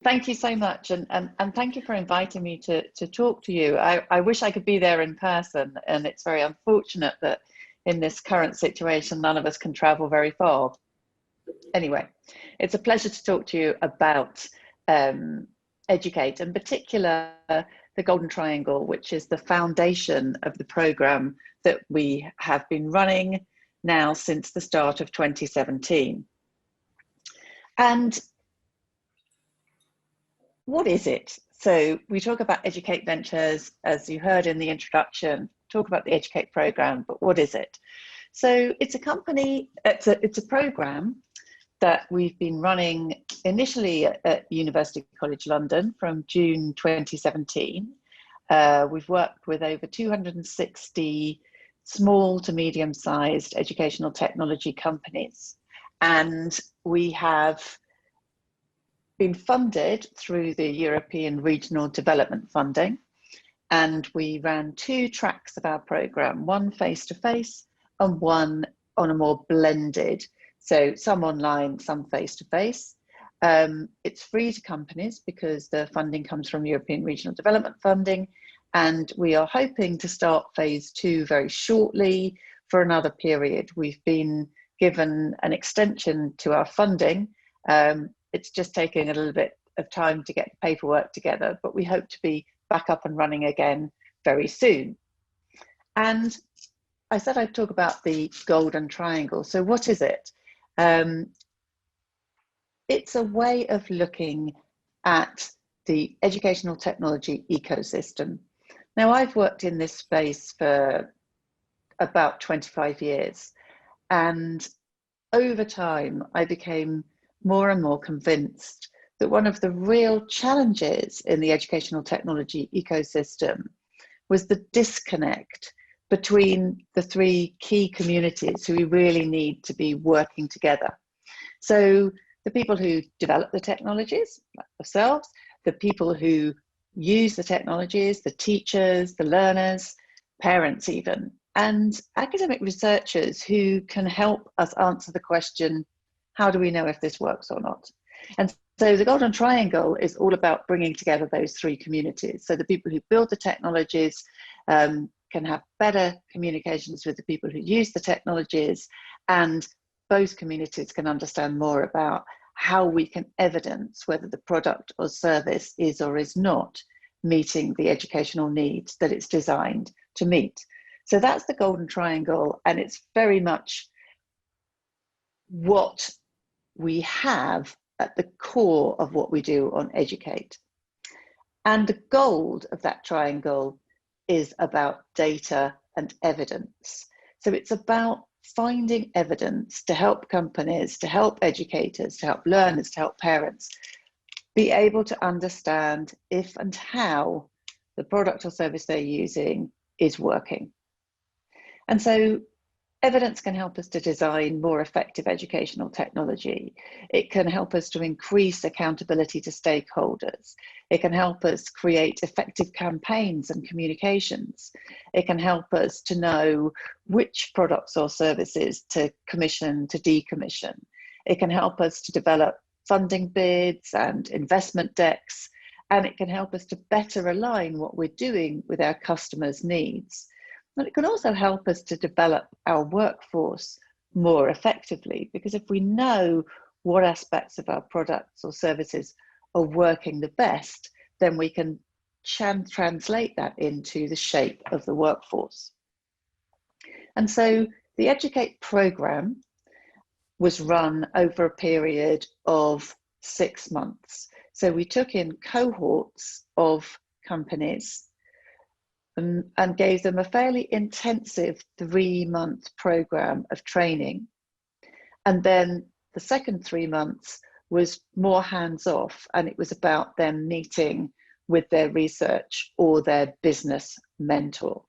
Thank you so much, and thank you for inviting me to talk to you. I wish I could be there in person, and it's very unfortunate that in this current situation, none of us can travel very far. Anyway, it's a pleasure to talk to you about Educate, in particular the Golden Triangle, which is the foundation of the program that we have been running now since the start of 2017. And what is it? So we talk about Educate Ventures, as you heard in the introduction, talk about the Educate program, but what is it? So it's a company, it's a program that we've been running initially at University College London from June 2017. We've worked with over 260 small to medium-sized educational technology companies, and we have been funded through the European Regional Development Funding, and we ran 2 tracks of our program, one face-to-face and one on a more blended, so some online, some face-to-face. It's free to companies because the funding comes from European Regional Development Funding, and we are hoping to start phase 2 very shortly for another period. We've been given an extension to our funding. It's just taking a little bit of time to get the paperwork together, but we hope to be back up and running again very soon. And I said I'd talk about the Golden Triangle. So what is it? It's a way of looking at the educational technology ecosystem. Now, I've worked in this space for about 25 years, and over time, I became more and more convinced that one of the real challenges in the educational technology ecosystem was the disconnect between the 3 key communities who we really need to be working together. So the people who develop the technologies, like ourselves, the people who use the technologies, the teachers, the learners, parents even, and academic researchers who can help us answer the question, how do we know if this works or not? And so the Golden Triangle is all about bringing together those 3 communities. So the people who build the technologies can have better communications with the people who use the technologies, and both communities can understand more about how we can evidence whether the product or service is or is not meeting the educational needs that it's designed to meet. So that's the Golden Triangle, and it's very much what we have at the core of what we do on Educate. And the gold of that triangle is about data and evidence. So it's about finding evidence to help companies, to help educators, to help learners, to help parents be able to understand if and how the product or service they're using is working. And so evidence can help us to design more effective educational technology. It can help us to increase accountability to stakeholders. It can help us create effective campaigns and communications. It can help us to know which products or services to commission, to decommission. It can help us to develop funding bids and investment decks, and it can help us to better align what we're doing with our customers' needs. But it can also help us to develop our workforce more effectively, because if we know what aspects of our products or services are working the best, then we can translate that into the shape of the workforce. And so the Educate program was run over a period of 6 months. So we took in cohorts of companies and gave them a fairly intensive 3-month program of training. And then the second 3 months was more hands-off, and it was about them meeting with their research or their business mentor.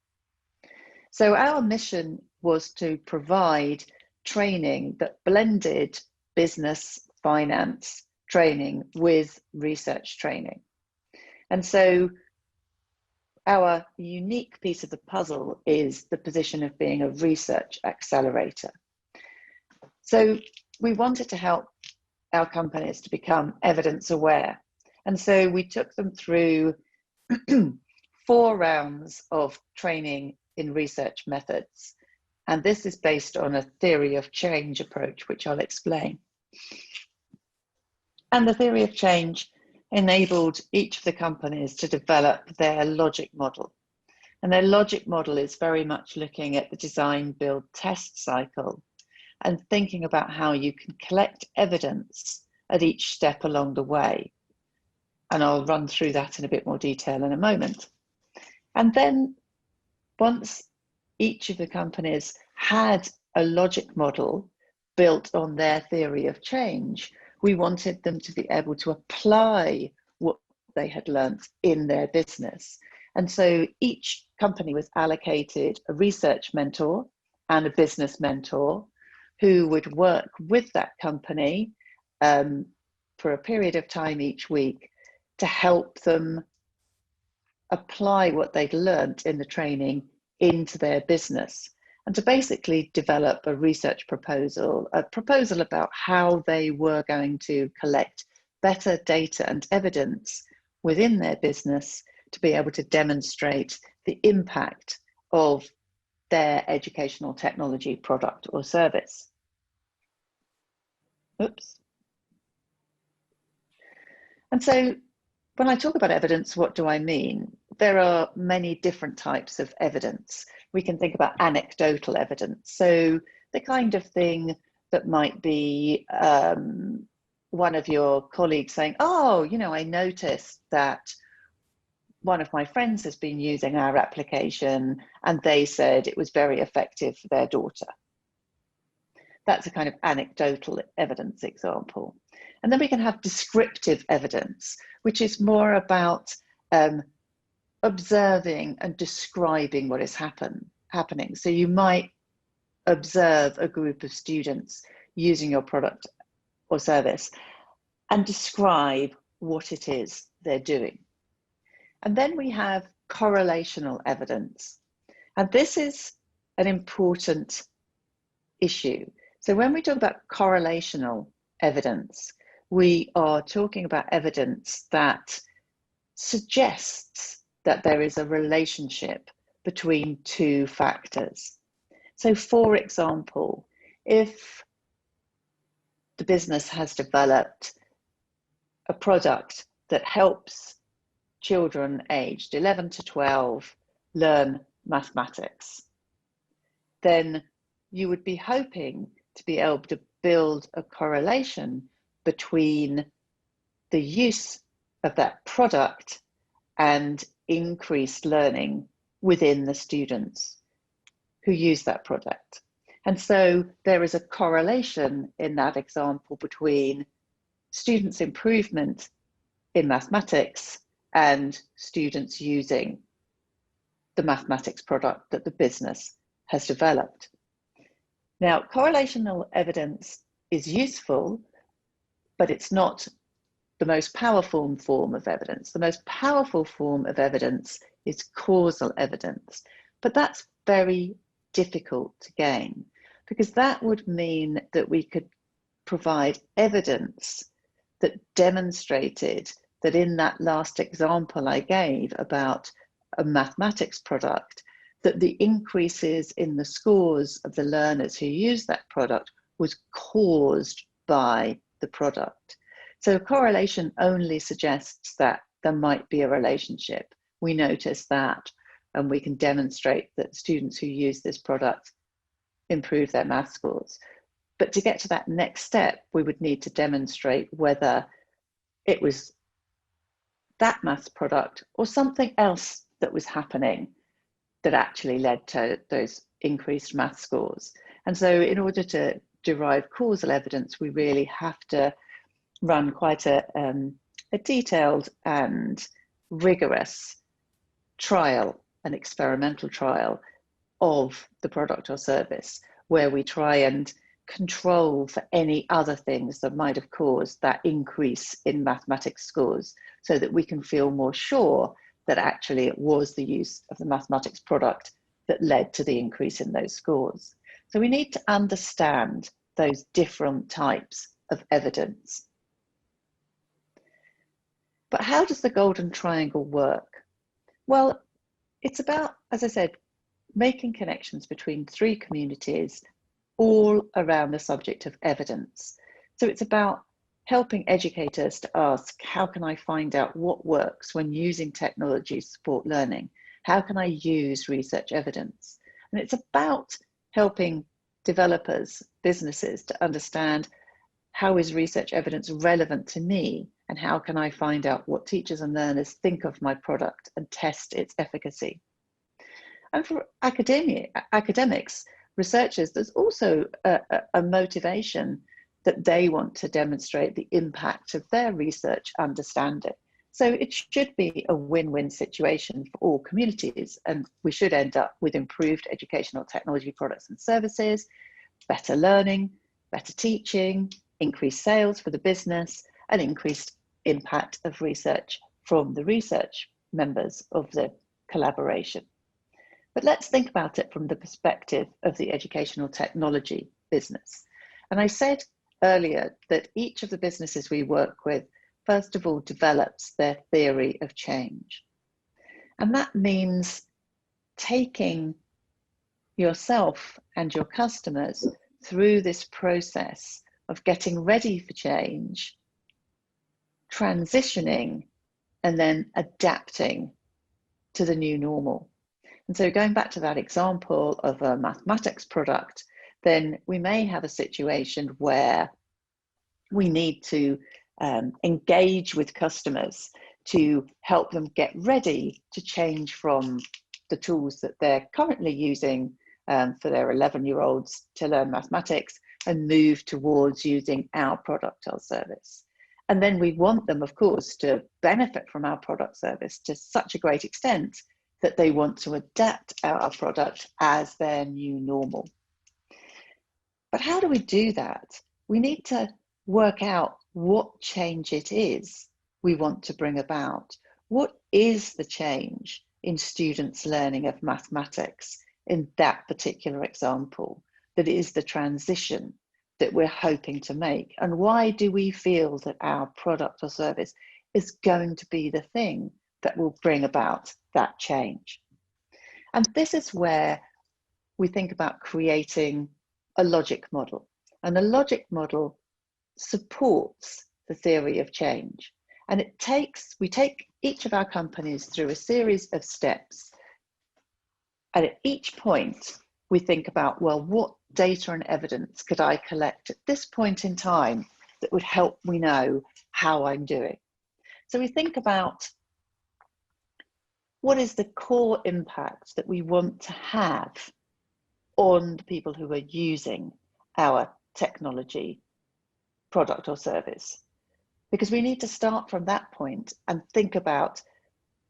So our mission was to provide training that blended business finance training with research training. And so our unique piece of the puzzle is the position of being a research accelerator. So we wanted to help our companies to become evidence aware. And so we took them through 4 rounds of training in research methods. And this is based on a theory of change approach, which I'll explain. And the theory of change enabled each of the companies to develop their logic model. And their logic model is very much looking at the design, build, test cycle and thinking about how you can collect evidence at each step along the way. And I'll run through that in a bit more detail in a moment. And then once each of the companies had a logic model built on their theory of change, we wanted them to be able to apply what they had learnt in their business. And so each company was allocated a research mentor and a business mentor who would work with that company for a period of time each week to help them apply what they'd learnt in the training into their business, and to basically develop a research proposal, a proposal about how they were going to collect better data and evidence within their business to be able to demonstrate the impact of their educational technology product or service. Oops. And so when I talk about evidence, what do I mean? There are many different types of evidence. We can think about anecdotal evidence. So the kind of thing that might be one of your colleagues saying, oh, you know, I noticed that one of my friends has been using our application and they said it was very effective for their daughter. That's a kind of anecdotal evidence example. And then we can have descriptive evidence, which is more about observing and describing what is happening. So you might observe a group of students using your product or service and describe what it is they're doing. And then we have correlational evidence. And this is an important issue. So when we talk about correlational evidence, we are talking about evidence that suggests that there is a relationship between 2 factors. So for example, if the business has developed a product that helps children aged 11 to 12 learn mathematics, then you would be hoping to be able to build a correlation between the use of that product and increased learning within the students who use that product. And so there is a correlation in that example between students' improvement in mathematics and students using the mathematics product that the business has developed. Now, correlational evidence is useful, but it's not the most powerful form of evidence. The most powerful form of evidence is causal evidence, but that's very difficult to gain because that would mean that we could provide evidence that demonstrated that in that last example I gave about a mathematics product, that the increases in the scores of the learners who use that product was caused by the product. So correlation only suggests that there might be a relationship. We notice that, and we can demonstrate that students who use this product improve their math scores. But to get to that next step, we would need to demonstrate whether it was that maths product or something else that was happening that actually led to those increased math scores. And so in order to derive causal evidence, we really have to run quite a detailed and rigorous trial, an experimental trial of the product or service, where we try and control for any other things that might have caused that increase in mathematics scores, so that we can feel more sure that actually it was the use of the mathematics product that led to the increase in those scores. So we need to understand those different types of evidence. But how does the golden triangle work? Well, it's about, as I said, making connections between three communities all around the subject of evidence. So it's about helping educators to ask, how can I find out what works when using technology to support learning? How can I use research evidence? And it's about helping developers, businesses to understand, how is research evidence relevant to me? And how can I find out what teachers and learners think of my product and test its efficacy? And for academics, researchers, there's also a motivation that they want to demonstrate the impact of their research understanding. So it should be a win-win situation for all communities, and we should end up with improved educational technology products and services, better learning, better teaching, increased sales for the business, and increased impact of research from the research members of the collaboration. But let's think about it from the perspective of the educational technology business. And I said earlier that each of the businesses we work with, first of all, develops their theory of change. And that means taking yourself and your customers through this process of getting ready for change, transitioning, and then adapting to the new normal. And so going back to that example of a mathematics product, then we may have a situation where we need to engage with customers to help them get ready to change from the tools that they're currently using for their 11-year-olds to learn mathematics and move towards using our product or service. And then we want them, of course, to benefit from our product service to such a great extent that they want to adapt our product as their new normal. But how do we do that? We need to work out what change it is we want to bring about. What is the change in students' learning of mathematics in that particular example that is the transition that we're hoping to make? And why do we feel that our product or service is going to be the thing that will bring about that change? And this is where we think about creating a logic model. And the logic model supports the theory of change. And we take each of our companies through a series of steps. And at each point, we think about, well, what data and evidence could I collect at this point in time that would help me know how I'm doing? So we think about, what is the core impact that we want to have on the people who are using our technology, product or service? Because we need to start from that point and think about,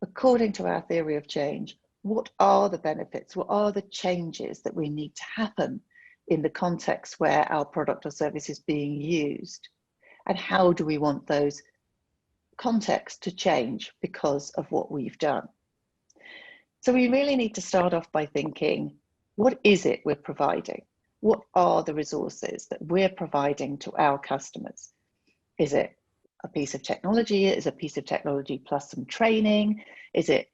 according to our theory of change, what are the benefits, what are the changes that we need to happen in the context where our product or service is being used? And how do we want those contexts to change because of what we've done? So we really need to start off by thinking, what is it we're providing? What are the resources that we're providing to our customers? Is it a piece of technology? Is it a piece of technology plus some training? Is it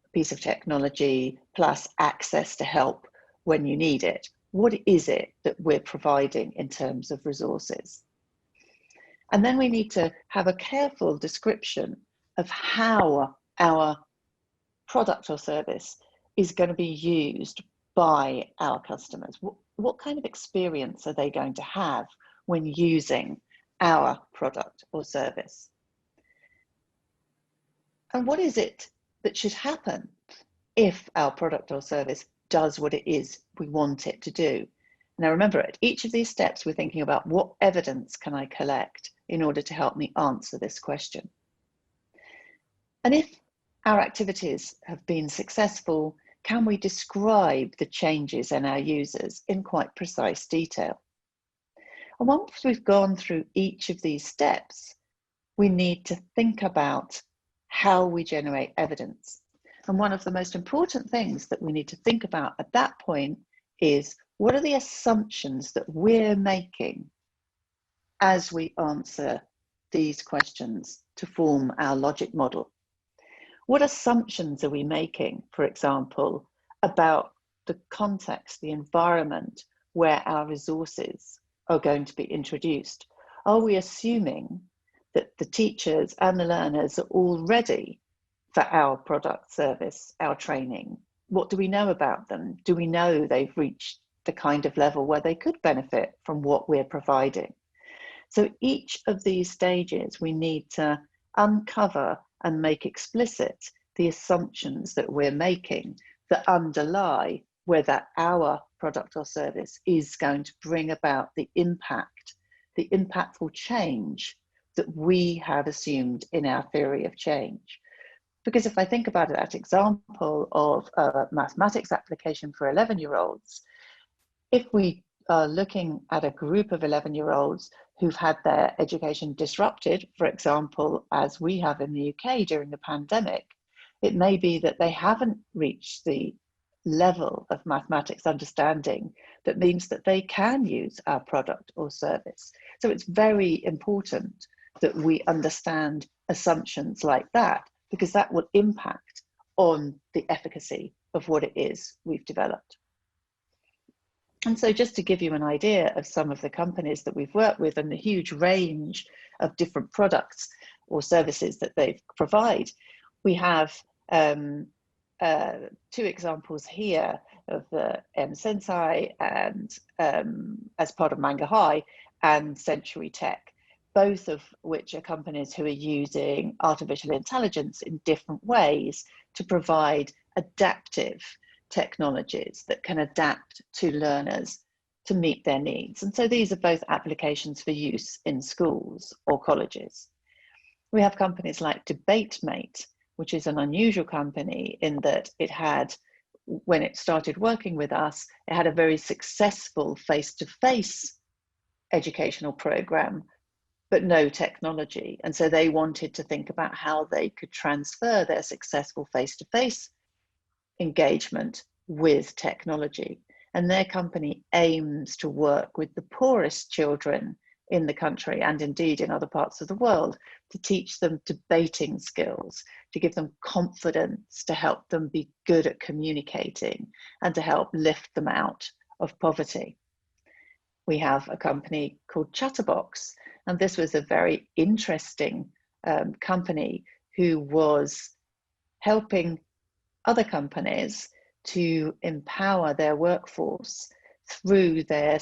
a piece of technology plus access to help when you need it? What is it that we're providing in terms of resources? And then we need to have a careful description of how our product or service is going to be used by our customers. What kind of experience are they going to have when using our product or service? And what is it that should happen if our product or service does what it is we want it to do? Now remember, at each of these steps, we're thinking about, what evidence can I collect in order to help me answer this question? And if our activities have been successful, can we describe the changes in our users in quite precise detail? And once we've gone through each of these steps, we need to think about how we generate evidence. And one of the most important things that we need to think about at that point is, what are the assumptions that we're making as we answer these questions to form our logic model. What assumptions are we making, for example, about the context, the environment where our resources are going to be introduced? Are we assuming that the teachers and the learners are all ready for our product, service, our training? What do we know about them? Do we know they've reached the kind of level where they could benefit from what we're providing? So each of these stages, we need to uncover and make explicit the assumptions that we're making that underlie whether our product or service is going to bring about the impact, the impactful change that we have assumed in our theory of change. Because if I think about that example of a mathematics application for 11-year-olds, if we are looking at a group of 11-year-olds who've had their education disrupted, for example, as we have in the UK during the pandemic, it may be that they haven't reached the level of mathematics understanding that means that they can use our product or service. So it's very important that we understand assumptions like that, because that will impact on the efficacy of what it is we've developed. And so just to give you an idea of some of the companies that we've worked with and the huge range of different products or services that they provide, we have two examples here of the Sensei and as part of Manga High and Century Tech, both of which are companies who are using artificial intelligence in different ways to provide adaptive technologies that can adapt to learners to meet their needs. And so these are both applications for use in schools or colleges. We have companies like DebateMate, which is an unusual company in that it had, when it started working with us, it had a very successful face-to-face educational program, but no technology. And so they wanted to think about how they could transfer their successful face-to-face engagement with technology. And their company aims to work with the poorest children in the country and indeed in other parts of the world to teach them debating skills, to give them confidence, to help them be good at communicating and to help lift them out of poverty. We have a company called Chatterbox, and this was a very interesting company who was helping other companies to empower their workforce through their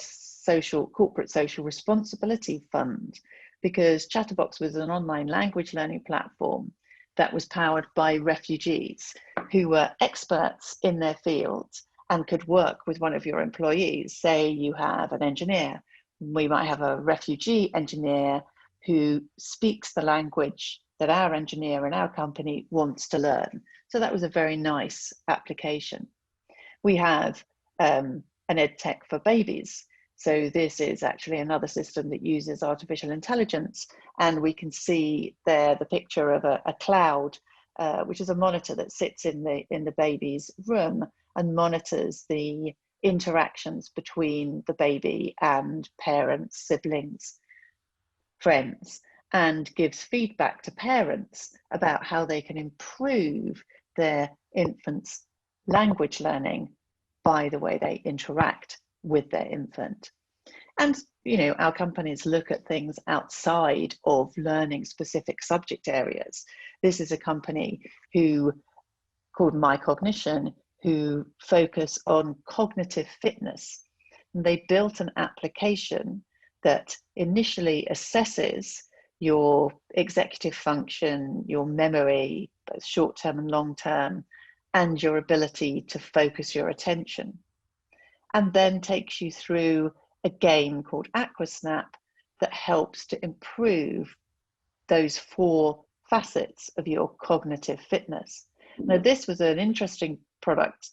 corporate social responsibility fund, because Chatterbox was an online language learning platform that was powered by refugees who were experts in their fields and could work with one of your employees. Say you have an engineer, we might have a refugee engineer who speaks the language that our engineer in our company wants to learn. So that was a very nice application. We have an EdTech for babies. So this is actually another system that uses artificial intelligence. And we can see there the picture of a cloud, which is a monitor that sits in the baby's room and monitors the interactions between the baby and parents, siblings, friends, and gives feedback to parents about how they can improve their infant's language learning by the way they interact with their infant. And our companies look at things outside of learning specific subject areas. This is a company called Cognition, who focus on cognitive fitness. And they built an application that initially assesses your executive function, your memory, both short-term and long-term, and your ability to focus your attention, and then takes you through a game called AquaSnap that helps to improve those 4 facets of your cognitive fitness. Now, this was an interesting product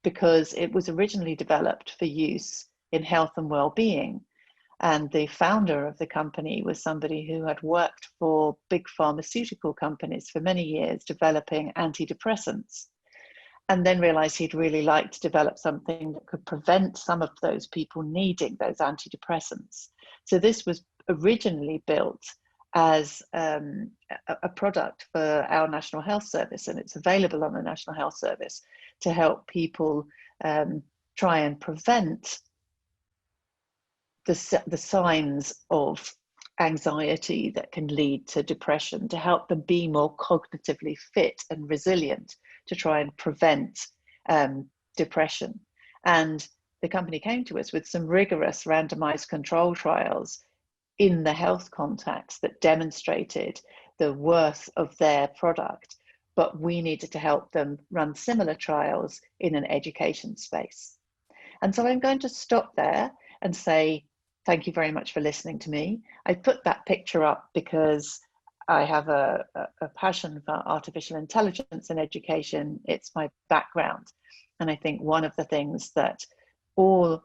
because it was originally developed for use in health and well-being. And the founder of the company was somebody who had worked for big pharmaceutical companies for many years, developing antidepressants, and then realized he'd really like to develop something that could prevent some of those people needing those antidepressants. So this was originally built as a product for our National Health Service, and it's available on the National Health Service to help people try and prevent the signs of anxiety that can lead to depression, to help them be more cognitively fit and resilient to try and prevent depression. And the company came to us with some rigorous randomized control trials in the health context that demonstrated the worth of their product, but we needed to help them run similar trials in an education space. And so I'm going to stop there and say thank you very much for listening to me. I put that picture up because I have a passion for artificial intelligence in education. It's my background. And I think one of the things that all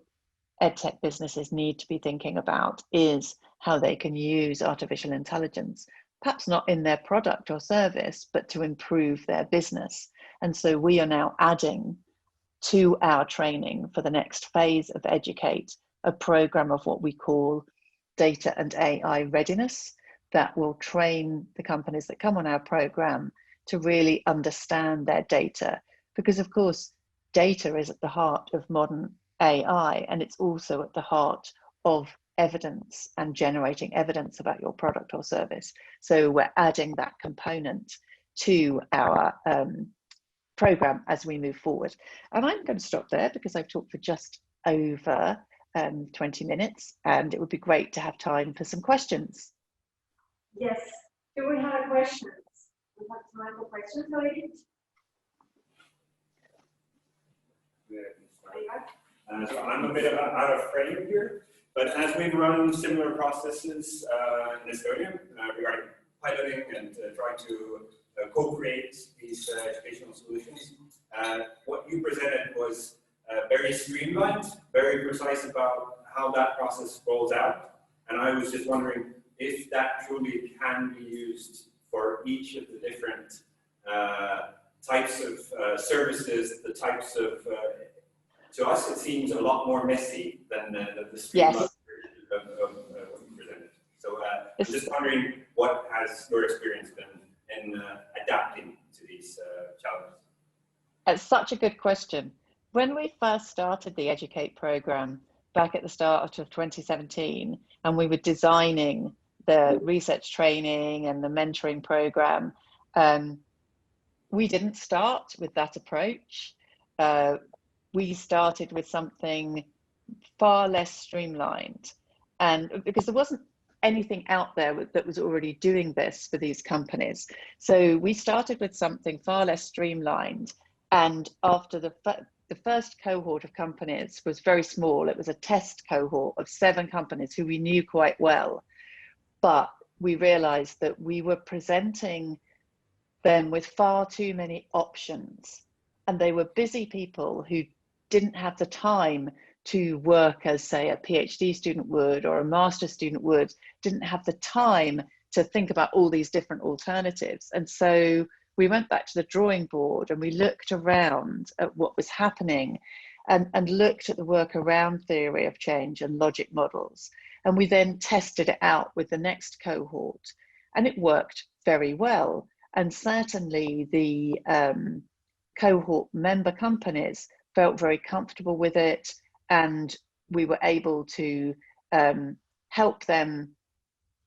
EdTech businesses need to be thinking about is how they can use artificial intelligence, perhaps not in their product or service, but to improve their business. And so we are now adding to our training for the next phase of Educate a program of what we call data and AI readiness that will train the companies that come on our program to really understand their data. Because of course, data is at the heart of modern AI, and it's also at the heart of evidence and generating evidence about your product or service. So we're adding that component to our program as we move forward. And I'm going to stop there because I've talked for just over 20 minutes, and it would be great to have time for some questions. Yes. Do we have questions? We have time for questions, ladies. So I'm a bit out of frame here, but as we've run similar processes in Estonia regarding piloting and trying to co-create these educational solutions, what you presented was very streamlined, very precise about how that process rolls out. And I was just wondering if that truly can be used for each of the different types of services, the types of, to us it seems a lot more messy than the streamlined version of what you presented. So I'm just wondering what has your experience been in adapting to these challenges? It's such a good question. When we first started the Educate program back at the start of 2017, and we were designing the research training and the mentoring program, we didn't start with that approach. We started with something far less streamlined, and because there wasn't anything out there that was already doing this for these companies. So we started with something far less streamlined, and after the first cohort of companies was very small. It was a test cohort of 7 companies who we knew quite well, but we realized that we were presenting them with far too many options, and they were busy people who didn't have the time to work as, say, a PhD student would or a master's student would, didn't have the time to think about all these different alternatives. And so we went back to the drawing board and we looked around at what was happening and looked at the workaround theory of change and logic models. And we then tested it out with the next cohort, and it worked very well. And certainly the cohort member companies felt very comfortable with it, and we were able to help them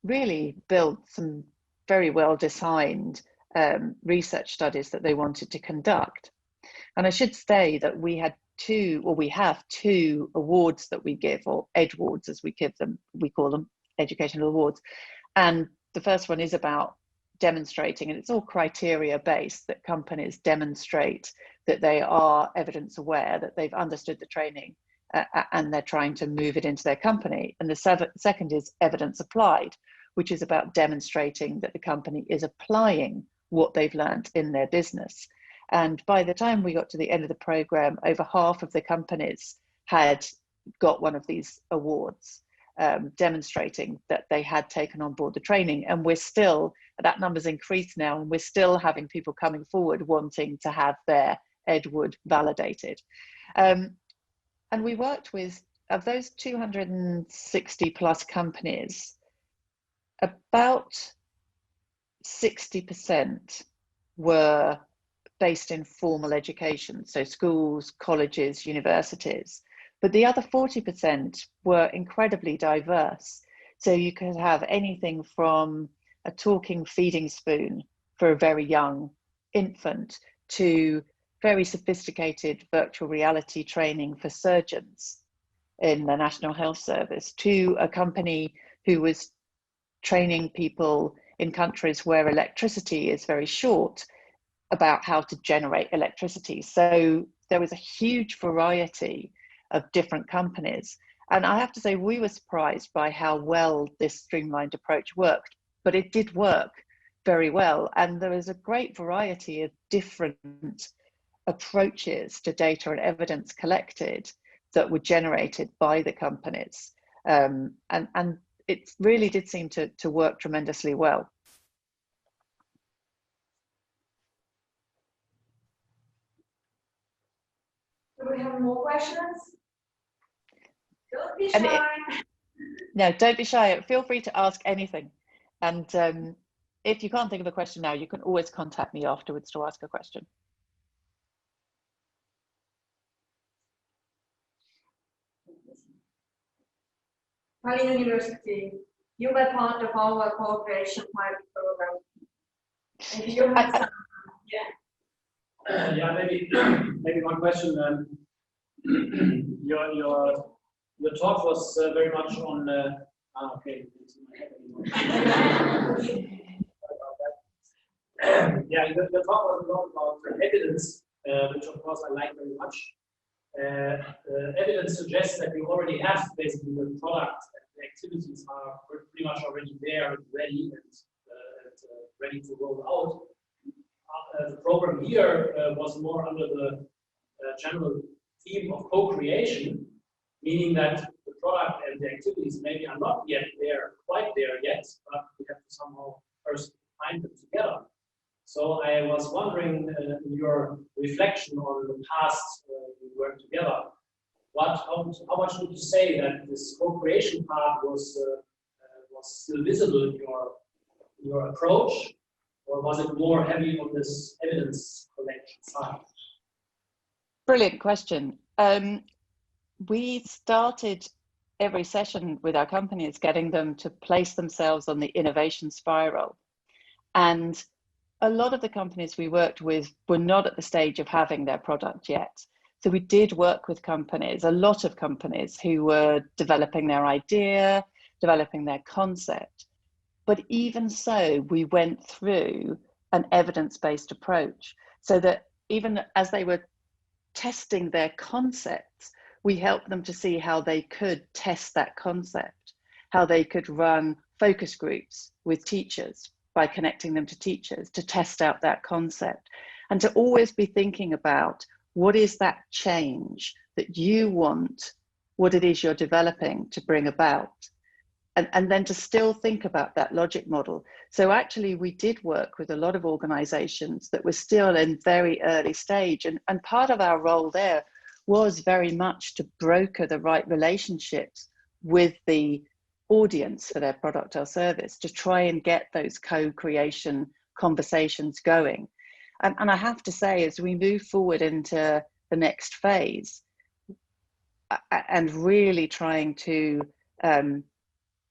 really build some very well designed research studies that they wanted to conduct. And I should say that we had we have two awards that we give, or EdWards as we call them, educational awards. And the first one is about demonstrating, and it's all criteria based, that companies demonstrate that they are evidence aware, that they've understood the training and they're trying to move it into their company. And the second is evidence applied, which is about demonstrating that the company is applying what they've learned in their business. And by the time we got to the end of the program, over half of the companies had got one of these awards, demonstrating that they had taken on board the training. And we're still, that number's increased now, and we're still having people coming forward wanting to have their EdWard validated. And we worked with, of those 260 plus companies, About 60% were based in formal education, so schools, colleges, universities. But the other 40% were incredibly diverse. So you could have anything from a talking feeding spoon for a very young infant to very sophisticated virtual reality training for surgeons in the National Health Service, to a company who was training people in countries where electricity is very short about how to generate electricity. So there was a huge variety of different companies. And I have to say, we were surprised by how well this streamlined approach worked, but it did work very well. And there is a great variety of different approaches to data and evidence collected that were generated by the companies. And it really did seem to work tremendously well. Do we have more questions? Don't be shy. No, don't be shy. Feel free to ask anything. And if you can't think of a question now, you can always contact me afterwards to ask a question. Tallinn University, you were part of our cooperation pilot program. And you have some, yeah, maybe one question. Your talk was very much on. Okay. Yeah, your talk was a lot about evidence, which of course I like very much. Evidence suggests that you already have basically the product and the activities are pretty much already there and ready and ready to roll out. The program here was more under the general theme of co-creation, meaning that the product and the activities maybe are not yet there, quite there yet, but we have to somehow first find them together. So I was wondering, in your reflection on the past we worked together, how much would you say that this co-creation part was still visible in your approach, or was it more heavy on this evidence collection side? Brilliant question. We started every session with our companies, getting them to place themselves on the innovation spiral. And a lot of the companies we worked with were not at the stage of having their product yet. So we did work with companies, a lot of companies who were developing their idea, developing their concept. But even so, we went through an evidence-based approach so that even as they were testing their concepts, we helped them to see how they could test that concept, how they could run focus groups with teachers by connecting them to teachers to test out that concept, and to always be thinking about what is that change that you want, what it is you're developing to bring about. And then to still think about that logic model. So actually we did work with a lot of organizations that were still in very early stage. And part of our role there was very much to broker the right relationships with the audience for their product or service, to try and get those co-creation conversations going. And I have to say, as we move forward into the next phase and really trying to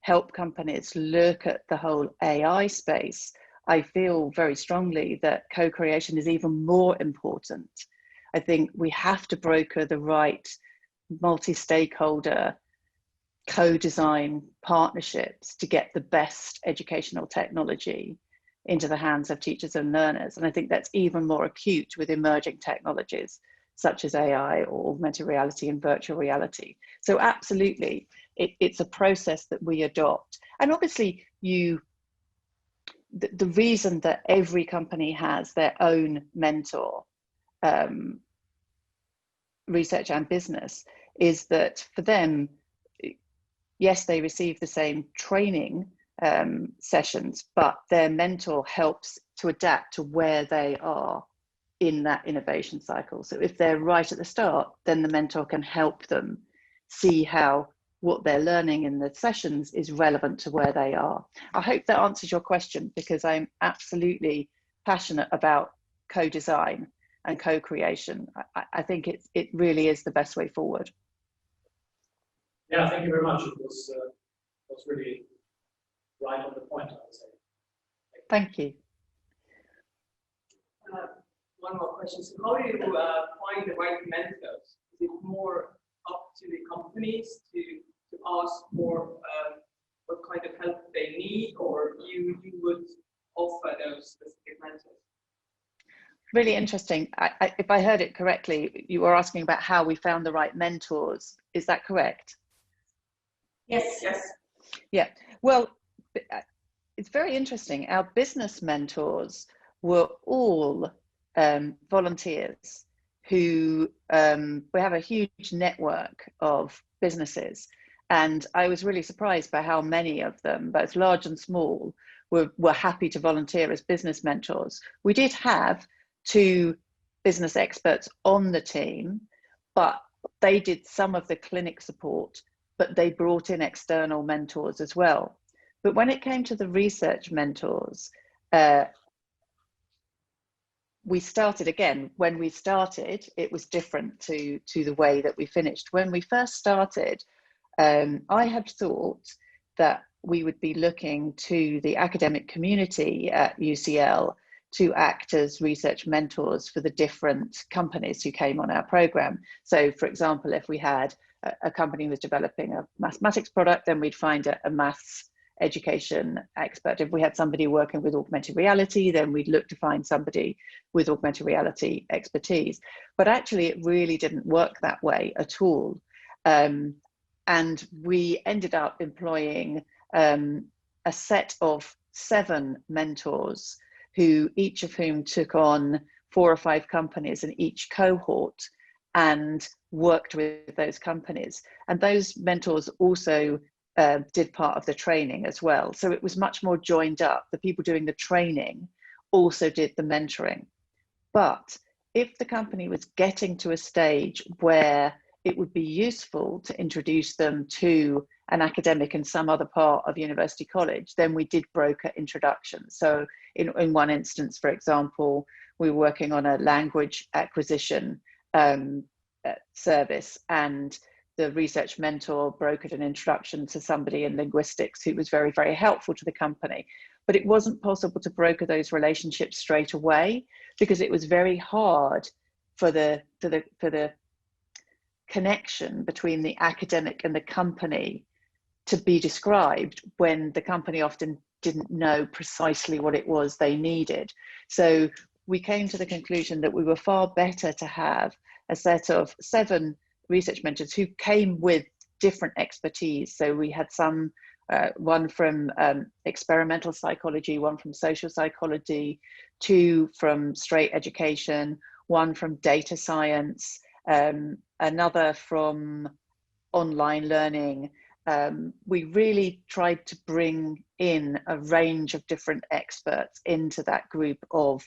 help companies look at the whole AI space, I feel very strongly that co-creation is even more important. I think we have to broker the right multi-stakeholder co-design partnerships to get the best educational technology into the hands of teachers and learners. And I think that's even more acute with emerging technologies such as AI or augmented reality and virtual reality. So absolutely, it's a process that we adopt. And obviously the reason that every company has their own mentor, research and business, is that for them, yes, they receive the same training sessions, but their mentor helps to adapt to where they are in that innovation cycle. So if they're right at the start, then the mentor can help them see how what they're learning in the sessions is relevant to where they are. I hope that answers your question, because I'm absolutely passionate about co-design and co-creation. I think it really is the best way forward. Yeah, thank you very much. It was really right on the point, I would say. Thank you. One more question. So how do you find the right mentors? Is it more up to the companies to ask for what kind of help they need, or you would offer those specific mentors? Really interesting. If I heard it correctly, you were asking about how we found the right mentors. Is that correct? Yes, yes. Yeah. Well, it's very interesting. Our business mentors were all volunteers who we have a huge network of businesses, and I was really surprised by how many of them, both large and small, were happy to volunteer as business mentors. We did have 2 business experts on the team, but they did some of the clinic support, but they brought in external mentors as well. But when it came to the research mentors, we started again. When we started, it was different to the way that we finished. When we first started, I had thought that we would be looking to the academic community at UCL to act as research mentors for the different companies who came on our program. So for example, if we had a company who was developing a mathematics product, then we'd find a maths education expert. If we had somebody working with augmented reality, then we'd look to find somebody with augmented reality expertise. But actually, it really didn't work that way at all. And we ended up employing a set of 7 mentors, who each of whom took on 4 or 5 companies in each cohort and worked with those companies. And those mentors also did part of the training as well. So it was much more joined up. The people doing the training also did the mentoring. But if the company was getting to a stage where it would be useful to introduce them to an academic in some other part of university college, then we did broker introductions. So in one instance, for example, we were working on a language acquisition service, and the research mentor brokered an introduction to somebody in linguistics who was very, very helpful to the company. But it wasn't possible to broker those relationships straight away, because it was very hard for the connection between the academic and the company to be described when the company often didn't know precisely what it was they needed. So we came to the conclusion that we were far better to have a set of 7 research mentors who came with different expertise. So we had one from experimental psychology, one from social psychology, 2 from straight education, 1 from data science, another from online learning. We really tried to bring in a range of different experts into that group of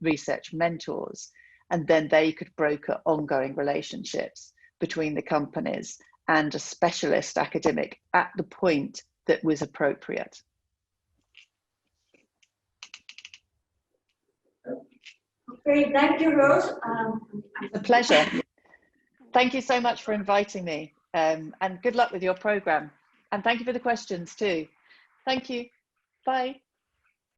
research mentors, and then they could broker ongoing relationships between the companies and a specialist academic at the point that was appropriate. Okay, thank you, Rose. It's a pleasure. Thank you so much for inviting me, and good luck with your program. And thank you for the questions too. Thank you. Bye.